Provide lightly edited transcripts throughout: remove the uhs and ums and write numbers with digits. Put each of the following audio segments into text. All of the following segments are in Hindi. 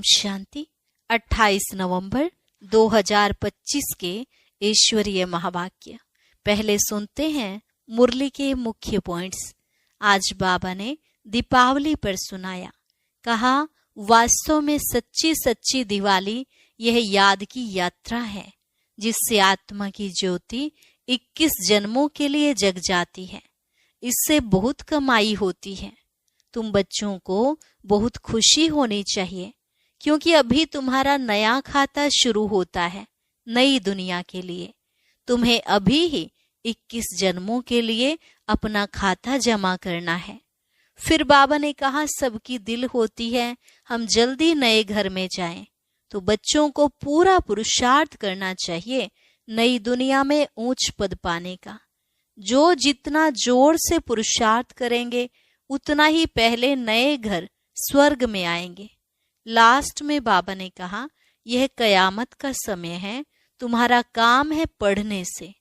ओम शांति। 28 नवंबर 2025 के ईश्वरीय महावाक्य। पहले सुनते हैं मुरली के मुख्य पॉइंट्स। आज बाबा ने दीपावली पर सुनाया। कहा, वास्तव में सच्ची सच्ची दिवाली यह याद की यात्रा है जिससे आत्मा की ज्योति 21 जन्मों के लिए जग जाती है। इससे बहुत कमाई होती है। तुम बच्चों को बहुत खुशी होनी चाहिए क्योंकि अभी तुम्हारा नया खाता शुरू होता है नई दुनिया के लिए। तुम्हें अभी ही 21 जन्मों के लिए अपना खाता जमा करना है। फिर बाबा ने कहा, सबकी दिल होती है हम जल्दी नए घर में जाएं, तो बच्चों को पूरा पुरुषार्थ करना चाहिए नई दुनिया में ऊंच पद पाने का। जो जितना जोर से पुरुषार्थ करेंगे उतना ही पहले नए घर स्वर्ग में आएंगे। लास्ट में बाबा ने कहा, यह कयामत का समय है, तुम्हारा काम है पढ़ने से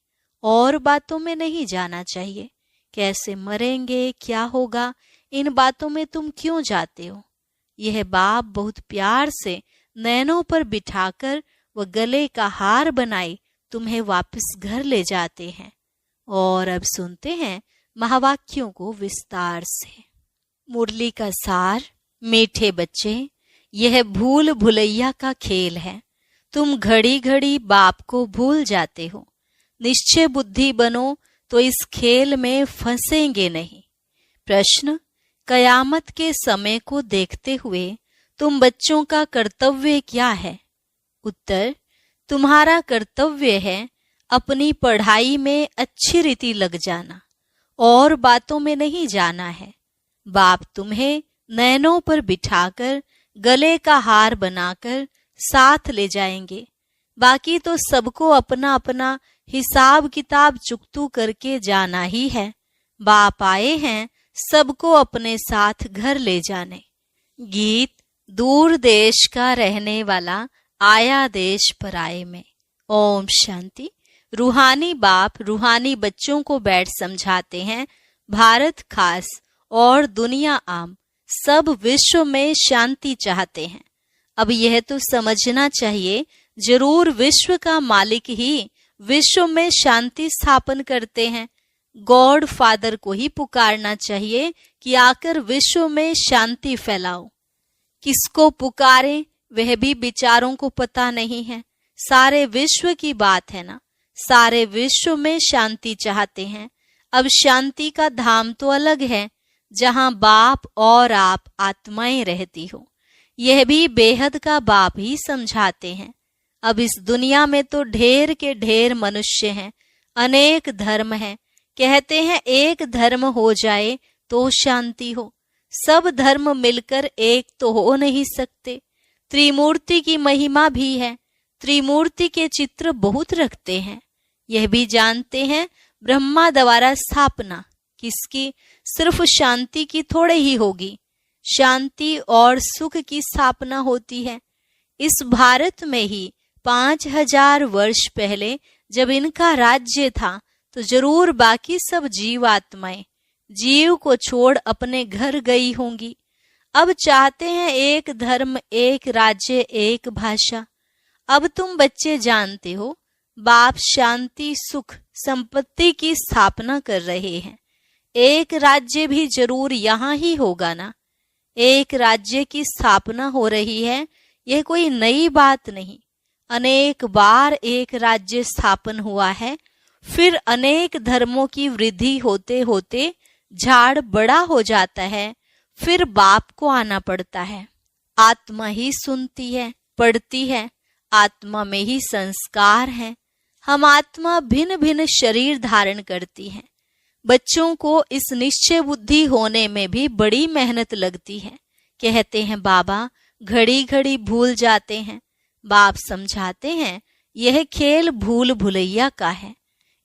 और बातों में नहीं जाना चाहिए। कैसे मरेंगे, क्या होगा, इन बातों में तुम क्यों जाते हो। यह बाप बहुत प्यार से नैनों पर बिठाकर व गले का हार बनाए तुम्हें वापस घर ले जाते हैं। और अब सुनते हैं महावाक्यों को विस्तार से। मुरली का सार। मीठे बच्चे, यह भूल भुलैया का खेल है। तुम घड़ी घड़ी बाप को भूल जाते हो। निश्चय बुद्धि बनो तो इस खेल में फंसेंगे नहीं। प्रश्न, कयामत के समय को देखते हुए तुम बच्चों का कर्तव्य क्या है। उत्तर, तुम्हारा कर्तव्य है अपनी पढ़ाई में अच्छी रीति लग जाना और बातों में नहीं जाना है। बाप तुम्हें नैनों पर बिठाकर गले का हार बनाकर साथ ले जाएंगे। बाकी तो सबको अपना अपना हिसाब किताब चुकतू करके जाना ही है। बाप आए हैं सबको अपने साथ घर ले जाने। गीत। दूर देश का रहने वाला आया देश पराए में। ओम शांति। रूहानी बाप रूहानी बच्चों को बैठ समझाते हैं, भारत खास और दुनिया आम सब विश्व में शांति चाहते हैं। अब यह तो समझना चाहिए, जरूर विश्व का मालिक ही विश्व में शांति स्थापन करते हैं। गॉड फादर को ही पुकारना चाहिए कि आकर विश्व में शांति फैलाओ। किसको पुकारें वह भी बेचारों को पता नहीं है। सारे विश्व की बात है ना, सारे विश्व में शांति चाहते हैं। अब शांति का धाम तो अलग है जहां बाप और आप आत्माएं रहती हो। यह भी बेहद का बाप ही समझाते हैं। अब इस दुनिया में तो ढेर के ढेर मनुष्य हैं, अनेक धर्म हैं। कहते हैं एक धर्म हो जाए तो शांति हो। सब धर्म मिलकर एक तो हो नहीं सकते। त्रिमूर्ति की महिमा भी है। त्रिमूर्ति के चित्र बहुत रखते हैं। यह भी जानते हैं ब्रह्मा द्वारा स्थापना किसकी, सिर्फ शांति की थोड़े ही होगी। शांति और सुख की स्थापना होती है। इस भारत में ही 5000 वर्ष पहले जब इनका राज्य था तो जरूर बाकी सब जीवात्माएं जीव को छोड़ अपने घर गई होंगी। अब चाहते हैं एक धर्म, एक राज्य, एक भाषा। अब तुम बच्चे जानते हो बाप शांति सुख संपत्ति की स्थापना कर रहे हैं। एक राज्य भी जरूर यहाँ ही होगा ना। एक राज्य की स्थापना हो रही है, यह कोई नई बात नहीं। अनेक बार एक राज्य स्थापन हुआ है। फिर अनेक धर्मों की वृद्धि होते होते झाड़ बड़ा हो जाता है। फिर बाप को आना पड़ता है। आत्मा ही सुनती है, पढ़ती है। आत्मा में ही संस्कार है। हम आत्मा भिन्न भिन्न शरीर धारण करती है। बच्चों को इस निश्चय बुद्धि होने में भी बड़ी मेहनत लगती है। कहते हैं बाबा घड़ी घड़ी भूल जाते हैं। बाप समझाते हैं यह खेल भूल भुलैया का है।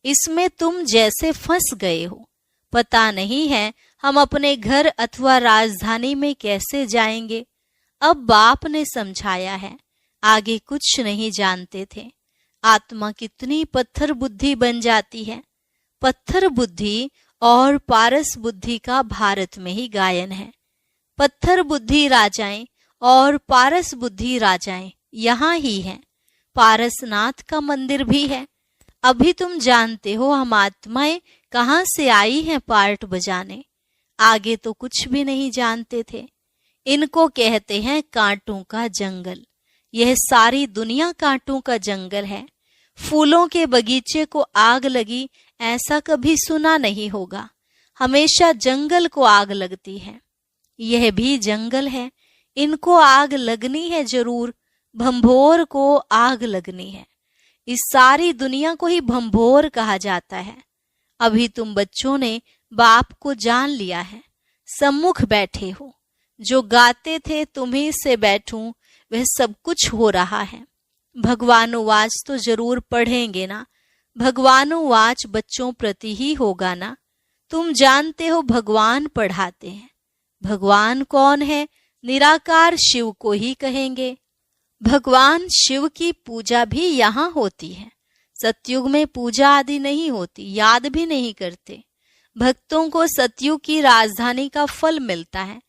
इसमें तुम जैसे फंस गए हो। पता नहीं है हम अपने घर अथवा राजधानी में कैसे जाएंगे। अब बाप ने समझाया है, आगे कुछ नहीं जानते थे। आत्मा कितनी पत्थर बुद्धि बन जाती है। पत्थर बुद्धि और पारस बुद्धि का भारत में ही गायन है। पत्थर बुद्धि राजाएं और पारस बुद्धि राजाएं यहाँ ही हैं। पारसनाथ का मंदिर भी है। अभी तुम जानते हो हम आत्माएं कहाँ से आई हैं पार्ट बजाने। आगे तो कुछ भी नहीं जानते थे। इनको कहते हैं कांटों का जंगल। यह सारी दुनिया कांटों का जंगल है। फूलों के बगीचे को आग लगी ऐसा कभी सुना नहीं होगा। हमेशा जंगल को आग लगती है। यह भी जंगल है, इनको आग लगनी है जरूर। भंभोर को आग लगनी है। इस सारी दुनिया को ही भंभोर कहा जाता है। अभी तुम बच्चों ने बाप को जान लिया है। सम्मुख बैठे हो। जो गाते थे तुम्हीं से बैठूं वह सब कुछ हो रहा है। भगवानुवाच तो जरूर पढ़ेंगे ना। भगवानुवाच बच्चों प्रति ही होगा ना। तुम जानते हो भगवान पढ़ाते हैं। भगवान कौन है? निराकार शिव को ही कहेंगे। भगवान शिव की पूजा भी यहाँ होती है। सतयुग में पूजा आदि नहीं होती, याद भी नहीं करते। भक्तों को सतयुग की राजधानी का फल मिलता है।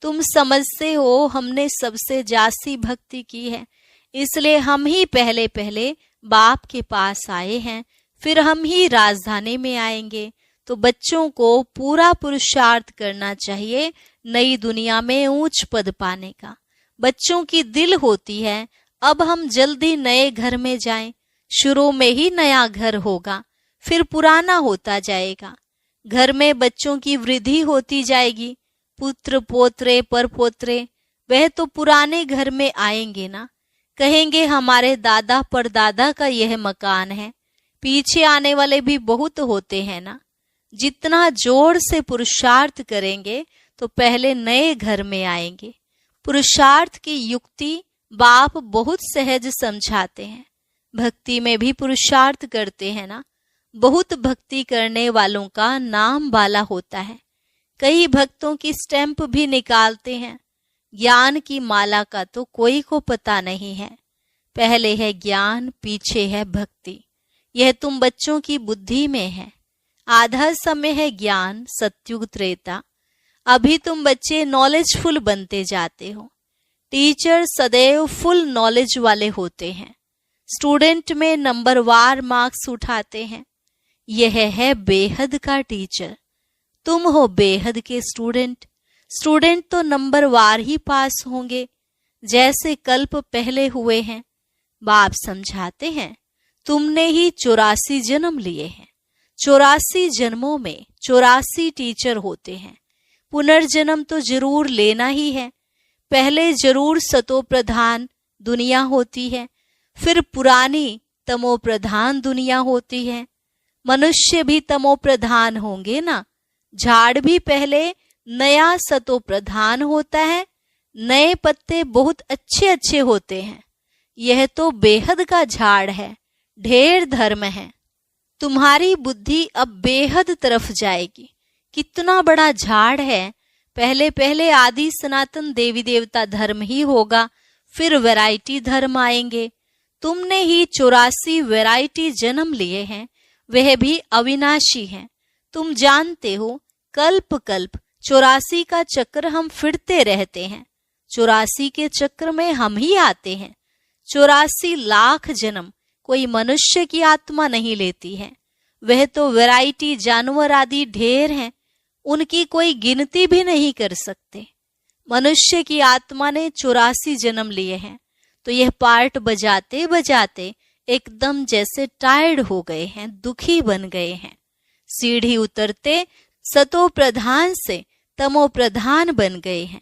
तुम समझते हो हमने सबसे जास्ती भक्ति की है, इसलिए हम ही पहले पहले बाप के पास आए हैं, फिर हम ही राजधानी में आएंगे। तो बच्चों को पूरा पुरुषार्थ करना चाहिए नई दुनिया में ऊंच पद पाने का। बच्चों की दिल होती है अब हम जल्दी नए घर में जाएं। शुरू में ही नया घर होगा, फिर पुराना होता जाएगा। घर में बच्चों की वृद्धि होती जाएगी। पुत्र पोत्रे पर पोत्रे वह तो पुराने घर में आएंगे ना। कहेंगे हमारे दादा परदादा का यह मकान है। पीछे आने वाले भी बहुत होते हैं ना। जितना जोर से पुरुषार्थ करेंगे तो पहले नए घर में आएंगे। पुरुषार्थ की युक्ति बाप बहुत सहज समझाते हैं। भक्ति में भी पुरुषार्थ करते हैं ना। बहुत भक्ति करने वालों का नाम वाला होता है। कई भक्तों की स्टैंप भी निकालते हैं। ज्ञान की माला का तो कोई को पता नहीं है। पहले है ज्ञान, पीछे है भक्ति। यह तुम बच्चों की बुद्धि में है। आधा समय है ज्ञान, सतयुग त्रेता। अभी तुम बच्चे नॉलेजफुल बनते जाते हो। टीचर सदैव फुल नॉलेज वाले होते हैं। स्टूडेंट में नंबरवार मार्क्स उठाते हैं। यह है बेहद का टीचर। तुम हो बेहद के स्टूडेंट। स्टूडेंट तो नंबरवार ही पास होंगे, जैसे कल्प पहले हुए हैं। बाप समझाते हैं तुमने ही 84 जन्म लिए हैं। 84 जन्मों में 84 टीचर होते हैं। पुनर्जन्म तो जरूर लेना ही है। पहले जरूर सतो प्रधान दुनिया होती है, फिर पुरानी तमो प्रधान दुनिया होती है। मनुष्य भी तमो प्रधान होंगे ना। झाड़ भी पहले नया सतो प्रधान होता है। नए पत्ते बहुत अच्छे अच्छे होते हैं। यह तो बेहद का झाड़ है, ढेर धर्म है। तुम्हारी बुद्धि अब बेहद तरफ जाएगी। कितना बड़ा झाड़ है। पहले पहले आदि सनातन देवी देवता धर्म ही होगा, फिर वैरायटी धर्म आएंगे। तुमने ही 84 वैरायटी जन्म लिए हैं, वह भी अविनाशी हैं। तुम जानते हो कल्प कल्प 84 का चक्र हम फिरते रहते हैं। 84 के चक्र में हम ही आते हैं। 84 लाख जन्म कोई मनुष्य की आत्मा नहीं लेती है। वह तो वैरायटी जानवर आदि ढेर हैं, उनकी कोई गिनती भी नहीं कर सकते। मनुष्य की आत्मा ने 84 जन्म लिए हैं, तो यह पार्ट बजाते बजाते एकदम जैसे टायर्ड हो गए हैं, दुखी बन गए हैं। सीढ़ी उतरते सतो प्रधान से तमो प्रधान बन गए हैं।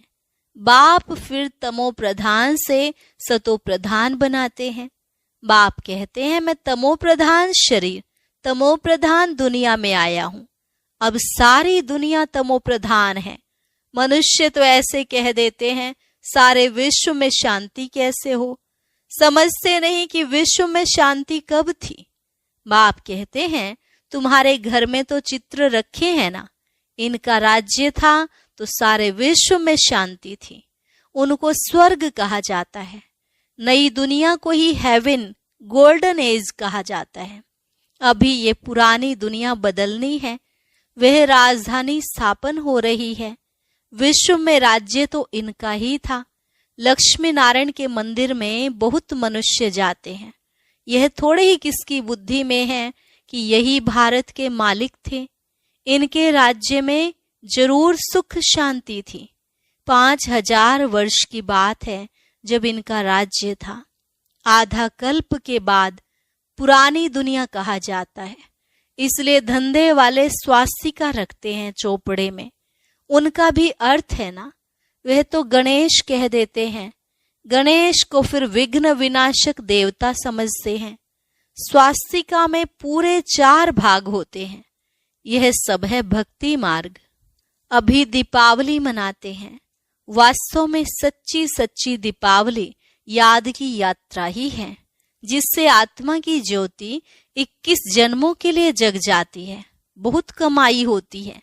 बाप फिर तमो प्रधान से सतो प्रधान बनाते हैं। बाप कहते हैं मैं तमो प्रधान शरीर, तमो प्रधान दुनिया में आया हूं। अब सारी दुनिया तमो प्रधान है। मनुष्य तो ऐसे कह देते हैं सारे विश्व में शांति कैसे हो। समझते नहीं कि विश्व में शांति कब थी। बाप कहते हैं तुम्हारे घर में तो चित्र रखे हैं ना। इनका राज्य था तो सारे विश्व में शांति थी। उनको स्वर्ग कहा जाता है। नई दुनिया को ही हेवन, गोल्डन एज कहा जाता है। अभी ये पुरानी दुनिया बदलनी है। वह राजधानी स्थापन हो रही है। विश्व में राज्य तो इनका ही था। लक्ष्मी नारायण के मंदिर में बहुत मनुष्य जाते हैं। यह थोड़े ही किसकी बुद्धि में है कि यही भारत के मालिक थे। इनके राज्य में जरूर सुख शांति थी। 5000 वर्ष की बात है जब इनका राज्य था। आधा कल्प के बाद पुरानी दुनिया कहा जाता है, इसलिए धंधे वाले स्वास्तिका रखते हैं चौपड़े में। उनका भी अर्थ है ना, वह तो गणेश कह देते हैं। गणेश को फिर विघ्न विनाशक देवता समझते हैं। स्वास्तिका में पूरे 4 भाग होते हैं। यह सब है भक्ति मार्ग। अभी दीपावली मनाते हैं। वास्तव में सच्ची सच्ची दीपावली याद की यात्रा ही है, जिससे आत्मा की ज्योति 21 जन्मों के लिए जग जाती है। बहुत कमाई होती है।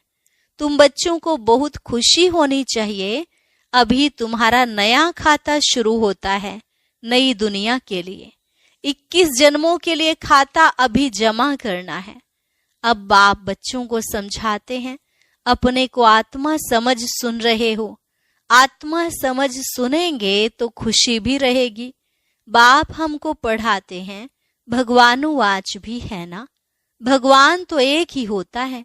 तुम बच्चों को बहुत खुशी होनी चाहिए। अभी तुम्हारा नया खाता शुरू होता है नई दुनिया के लिए। 21 जन्मों के लिए खाता अभी जमा करना है। अब बाप बच्चों को समझाते हैं, अपने को आत्मा समझ सुन रहे हो। आत्मा समझ सुनेंगे तो खुशी भी रहेगी। बाप हमको पढ़ाते हैं, भगवानुवाच भी है ना। भगवान तो एक ही होता है।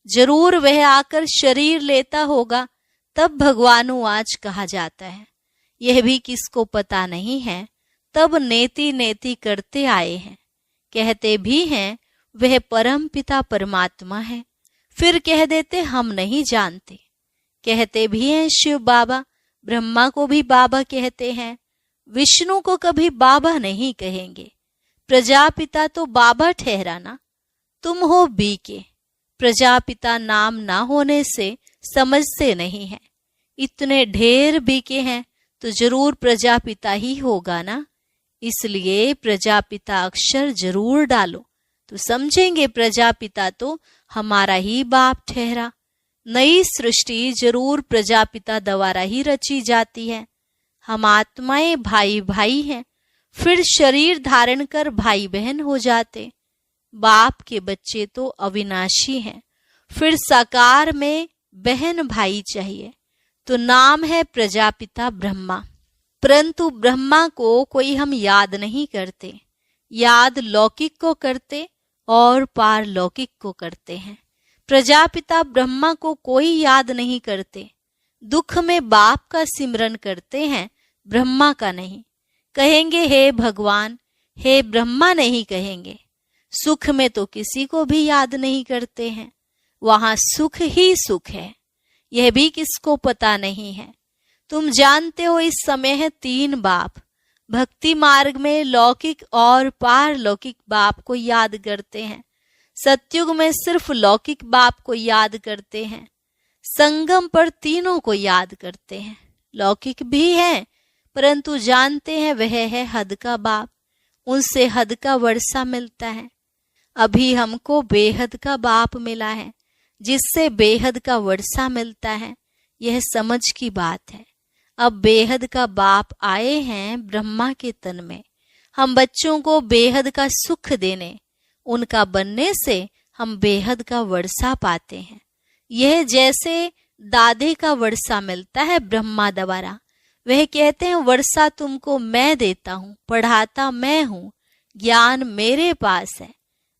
जरूर वह आकर शरीर लेता होगा, तब भगवानुवाच कहा जाता है। यह भी किसको पता नहीं है, तब नेति नेति करते आए हैं। कहते भी हैं वह परम पिता परमात्मा है, फिर कह देते हम नहीं जानते। कहते भी हैं शिव बाबा, ब्रह्मा को भी बाबा कहते हैं, विष्णु को कभी बाबा नहीं कहेंगे। प्रजापिता तो बाबा ठहरा ना। तुम हो बीके। प्रजापिता नाम ना होने से समझते नहीं है। इतने ढेर बीके हैं तो जरूर प्रजापिता ही होगा ना। इसलिए प्रजापिता अक्षर जरूर डालो तो समझेंगे प्रजापिता तो हमारा ही बाप ठहरा। नई सृष्टि जरूर प्रजापिता द्वारा ही रची जाती है। हम आत्माएं भाई भाई हैं, फिर शरीर धारण कर भाई बहन हो जाते। बाप के बच्चे तो अविनाशी हैं, फिर साकार में बहन भाई चाहिए, तो नाम है प्रजापिता ब्रह्मा। परंतु ब्रह्मा को कोई हम याद नहीं करते। याद लौकिक को करते और पारलौकिक को करते हैं। प्रजापिता ब्रह्मा को कोई याद नहीं करते। दुख में बाप का सिमरन करते हैं, ब्रह्मा का नहीं। कहेंगे हे भगवान, हे ब्रह्मा नहीं कहेंगे। सुख में तो किसी को भी याद नहीं करते हैं। वहां सुख ही सुख है, यह भी किसको पता नहीं है। तुम जानते हो इस समय है 3 बाप। भक्ति मार्ग में लौकिक और पारलौकिक बाप को याद करते हैं। सतयुग में सिर्फ लौकिक बाप को याद करते हैं। संगम पर तीनों को याद करते हैं। लौकिक भी है, परंतु जानते हैं वह है हद का बाप। उनसे हद का वर्षा मिलता है। अभी हमको बेहद का बाप मिला है, जिससे बेहद का वर्षा मिलता है। यह समझ की बात है। अब बेहद का बाप आए हैं ब्रह्मा के तन में, हम बच्चों को बेहद का सुख देने। उनका बनने से हम बेहद का वर्षा पाते हैं। यह जैसे दादे का वर्षा मिलता है ब्रह्मा द्वारा। वह कहते हैं वर्षा तुमको मैं देता हूँ, पढ़ाता मैं हूँ, ज्ञान मेरे पास है।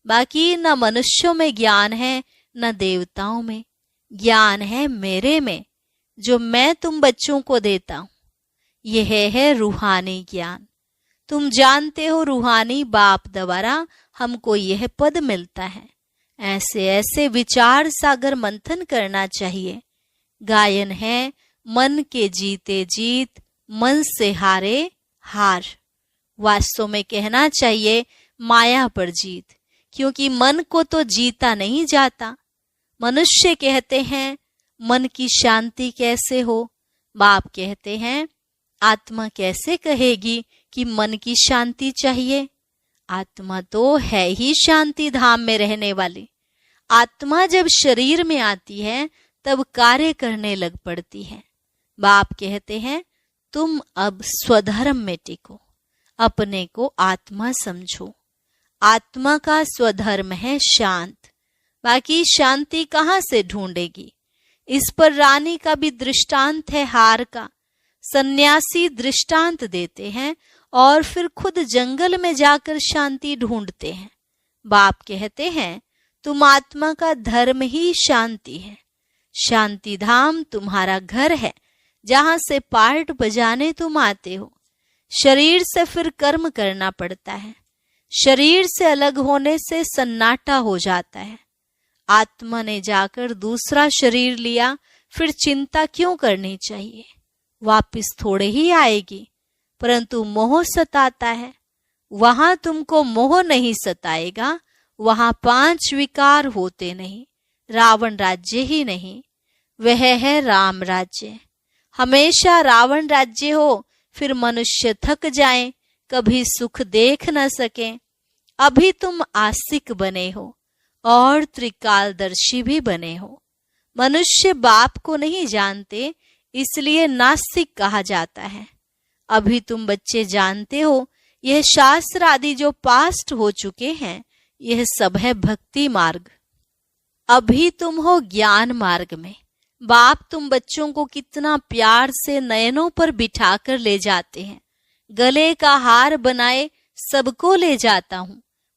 बाकी न मनुष्यों में ज्ञान है न देवताओं में। ज्ञान है मेरे में, जो मैं तुम बच्चों को देता हूँ। यह है रूहानी ज्ञान। तुम जानते हो रूहानी बाप द्वारा हमको यह पद मिलता है। ऐसे ऐसे विचार सागर मंथन करना चाहिए। गायन है मन के जीते जीत, मन से हारे हार। वास्तव में कहना चाहिए माया पर जीत, क्योंकि मन को तो जीता नहीं जाता। मनुष्य कहते हैं मन की शांति कैसे हो। बाप कहते हैं आत्मा कैसे कहेगी कि मन की शांति चाहिए। आत्मा तो है ही शांति धाम में रहने वाली। आत्मा जब शरीर में आती है तब कार्य करने लग पड़ती है। बाप कहते हैं तुम अब स्वधर्म में टिको, अपने को आत्मा समझो। आत्मा का स्वधर्म है शांत। बाकी शांति कहाँ से ढूंढेगी। इस पर रानी का भी दृष्टांत है हार का। सन्यासी दृष्टांत देते हैं और फिर खुद जंगल में जाकर शांति ढूंढते हैं। बाप कहते हैं तुम आत्मा का धर्म ही शांति है। शांति धाम तुम्हारा घर है जहां से पार्ट बजाने तुम आते हो। शरीर से फिर कर्म करना पड़ता है। शरीर से अलग होने से सन्नाटा हो जाता है। आत्मा ने जाकर दूसरा शरीर लिया, फिर चिंता क्यों करनी चाहिए? वापिस थोड़े ही आएगी, परंतु मोह सताता है। वहां तुमको मोह नहीं सताएगा, वहां 5 विकार होते नहीं। रावण राज्य ही नहीं, वह है राम राज्य। हमेशा रावण राज्य हो, फिर मनुष्य थक जाएं, कभी सुख देख न सकें। अभी तुम आस्तिक बने हो और त्रिकालदर्शी भी बने हो। मनुष्य बाप को नहीं जानते, इसलिए नास्तिक कहा जाता है। अभी तुम बच्चे जानते हो, यह शास्त्र आदि जो पास्ट हो चुके हैं, यह सब है भक्ति मार्ग। अभी तुम हो ज्ञान मार्ग में। बाप तुम बच्चों को कितना प्यार से नयनों पर बिठाकर ले जाते हैं। गले का हार बनाए सबको ले जाता हूं।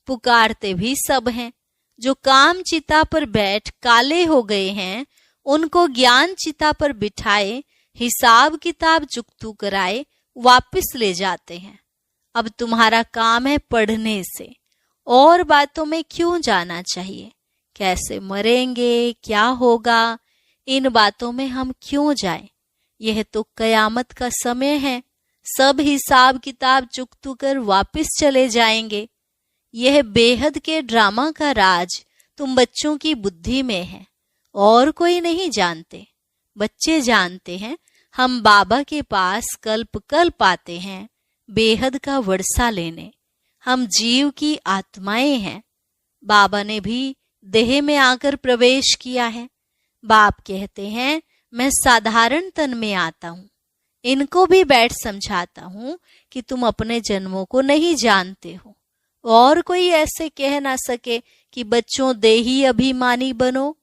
पुकारते भी सब हैं। जो काम चिता पर बैठ काले हो गए हैं, उनको ज्ञान चिता पर बिठाए, हिसाब किताब चुकतू कराए, वापस ले जाते हैं। अब तुम्हारा काम है पढ़ने से, और बातों में क्यों जाना चाहिए? कैसे मरेंगे, क्या होगा, इन बातों में हम क्यों जाएं? यह तो कयामत का समय है। सब हिसाब किताब चुकतू कर वापस चले जाएंगे। यह बेहद के ड्रामा का राज तुम बच्चों की बुद्धि में है, और कोई नहीं जानते। बच्चे जानते हैं हम बाबा के पास कल्प कल्प आते हैं बेहद का वर्षा लेने। हम जीव की आत्माएं हैं। बाबा ने भी देह में आकर प्रवेश किया है। बाप कहते हैं मैं साधारण तन में आता हूँ। इनको भी बैठ समझाता हूँ कि तुम अपने जन्मों को नहीं जानते हो, और कोई ऐसे कह ना सके कि बच्चों देही अभिमानी बनो,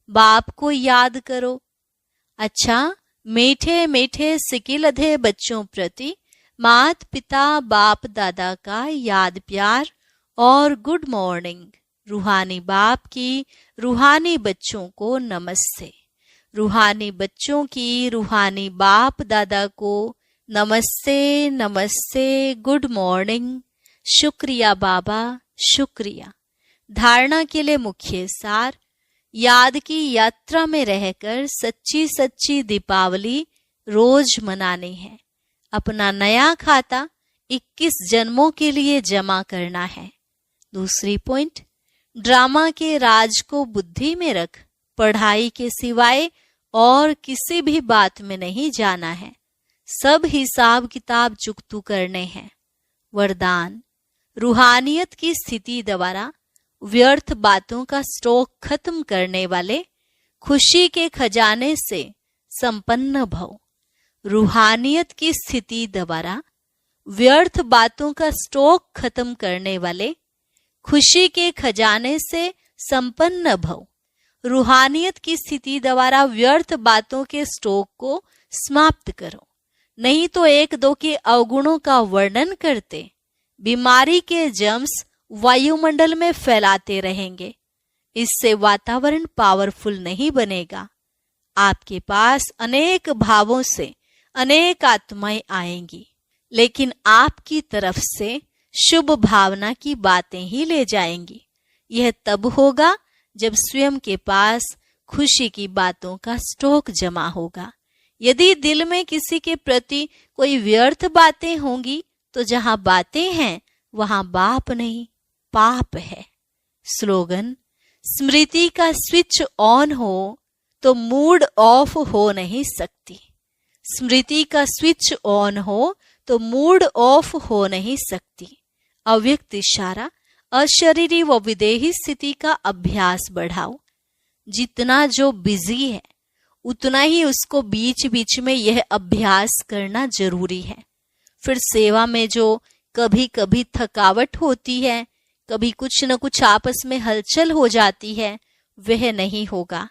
बाप को याद करो। अच्छा, मीठे मीठे सिकिलधे बच्चों प्रति मात पिता बाप दादा का याद प्यार और गुड मॉर्निंग। रूहानी बाप की रूहानी बच्चों को नमस्ते। रूहानी बच्चों की रूहानी बाप दादा को नमस्ते नमस्ते, गुड मॉर्निंग। शुक्रिया बाबा, शुक्रिया। धारणा के लिए मुख्य सार, याद की यात्रा में रहकर सच्ची सच्ची दीपावली रोज मनानी है। अपना नया खाता 21 जन्मों के लिए जमा करना है। दूसरी पॉइंट, ड्रामा के राज को बुद्धि में रख, पढ़ाई के सिवाय और किसी भी बात में नहीं जाना है। सब हिसाब किताब चुकतू करने हैं। वरदान, रूहानियत की स्थिति द्वारा व्यर्थ बातों का स्टॉक खत्म करने वाले खुशी के खजाने से संपन्न भव। रूहानियत की स्थिति द्वारा व्यर्थ बातों का स्टॉक खत्म करने वाले खुशी के खजाने से संपन्न भव। रूहानियत की स्थिति द्वारा व्यर्थ बातों के स्टॉक को समाप्त करो, नहीं तो 1-2 के अवगुणों का वर्णन करते बीमारी के जर्म्स वायुमंडल में फैलाते रहेंगे। इससे वातावरण पावरफुल नहीं बनेगा। आपके पास अनेक भावों से अनेक आत्माएं आएंगी, लेकिन आपकी तरफ से शुभ भावना की बातें ही ले जाएंगी। यह तब होगा जब स्वयं के पास खुशी की बातों का स्टॉक जमा होगा। यदि दिल में किसी के प्रति कोई व्यर्थ बातें होंगी, तो जहां बातें हैं वहां बाप नहीं, पाप है। स्लोगन, स्मृति का स्विच ऑन हो तो मूड ऑफ हो नहीं सकती। स्मृति का स्विच ऑन हो तो मूड ऑफ हो नहीं सकती। अव्यक्त इशारा, अशरीरी व विदेही स्थिति का अभ्यास बढ़ाओ। जितना जो बिजी है उतना ही उसको बीच बीच में यह अभ्यास करना जरूरी है। फिर सेवा में जो कभी कभी थकावट होती है, कभी कुछ न कुछ आपस में हलचल हो जाती है, वह नहीं होगा।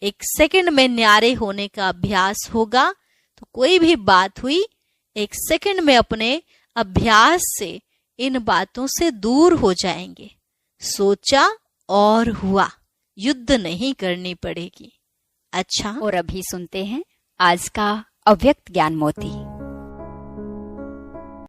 1 सेकंड में न्यारे होने का अभ्यास होगा, तो कोई भी बात हुई, 1 सेकंड में अपने अभ्यास से इन बातों से दूर हो जाएंगे। सोचा और हुआ, युद्ध नहीं करनी पड़ेगी। अच्छा, और अभी सुनते हैं आज का अव्यक्त ज्ञान मोती।